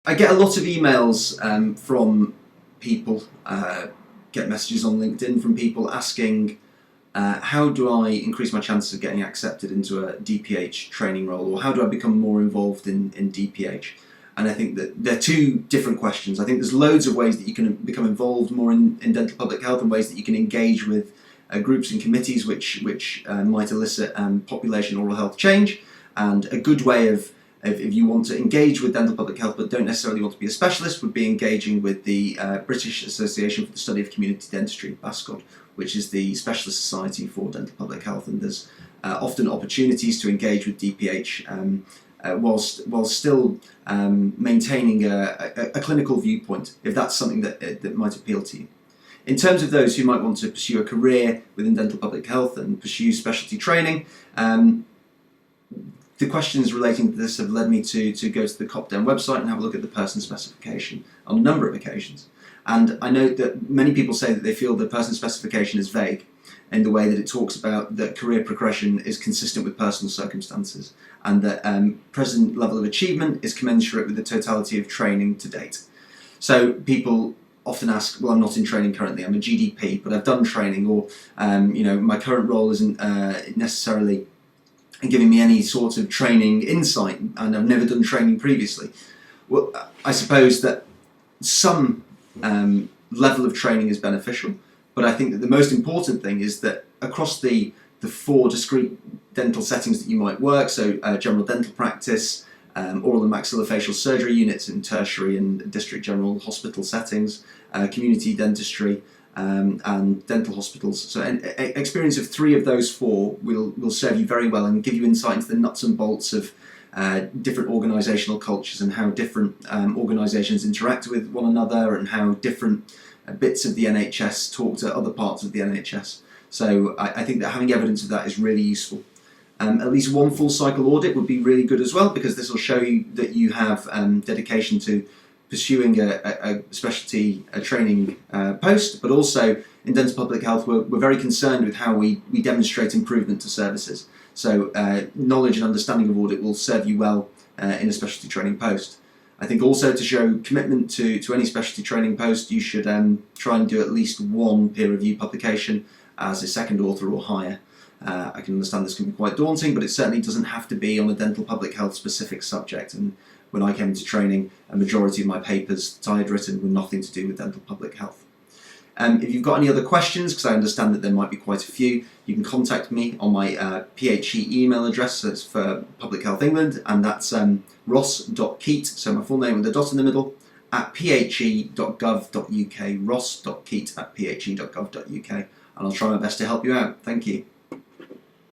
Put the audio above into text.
I get a lot of emails from people, get messages on LinkedIn from people asking, how do I increase my chances of getting accepted into a DPH training role, or how do I become more involved in DPH? And I think that they're two different questions. I think there's loads of ways that you can become involved more in dental public health, and ways that you can engage with groups and committees which might elicit population oral health change. And a good way of if you want to engage with dental public health but don't necessarily want to be a specialist, would be engaging with the British Association for the Study of Community Dentistry, BASCOD, which is the specialist society for dental public health. And there's often opportunities to engage with DPH while still maintaining a clinical viewpoint, if that's something that might appeal to you. In terms of those who might want to pursue a career within dental public health and pursue specialty training, the questions relating to this have led me to go to the COPDEN website and have a look at the person specification on a number of occasions. And I know that many people say that they feel the person specification is vague in the way that it talks about that career progression is consistent with personal circumstances, and that present level of achievement is commensurate with the totality of training to date. So people often ask, well, I'm not in training currently, I'm a GDP, but I've done training, or my current role isn't necessarily giving me any sort of training insight, and I've never done training previously. Well, I suppose that some level of training is beneficial, but I think that the most important thing is that across the four discrete dental settings that you might work, so general dental practice, oral and maxillofacial surgery units in tertiary and district general hospital settings, community dentistry, and dental hospitals. So an experience of three of those four will serve you very well and give you insight into the nuts and bolts of different organisational cultures, and how different organisations interact with one another, and how different bits of the NHS talk to other parts of the NHS. So I think that having evidence of that is really useful. At least one full cycle audit would be really good as well, because this will show you that you have dedication to pursuing a specialty training post. But also in dental public health, we're very concerned with how we demonstrate improvement to services. So knowledge and understanding of audit will serve you well in a specialty training post. I think also to show commitment to any specialty training post, you should try and do at least one peer review publication as a second author or higher. I can understand this can be quite daunting, but it certainly doesn't have to be on a dental public health specific subject. And when I came into training, a majority of my papers that I had written were nothing to do with dental public health. If you've got any other questions, because I understand that there might be quite a few, you can contact me on my PHE email address. That's for Public Health England, and that's ross.keat, so my full name with a dot in the middle, at phe.gov.uk, ross.keat at phe.gov.uk, and I'll try my best to help you out. Thank you.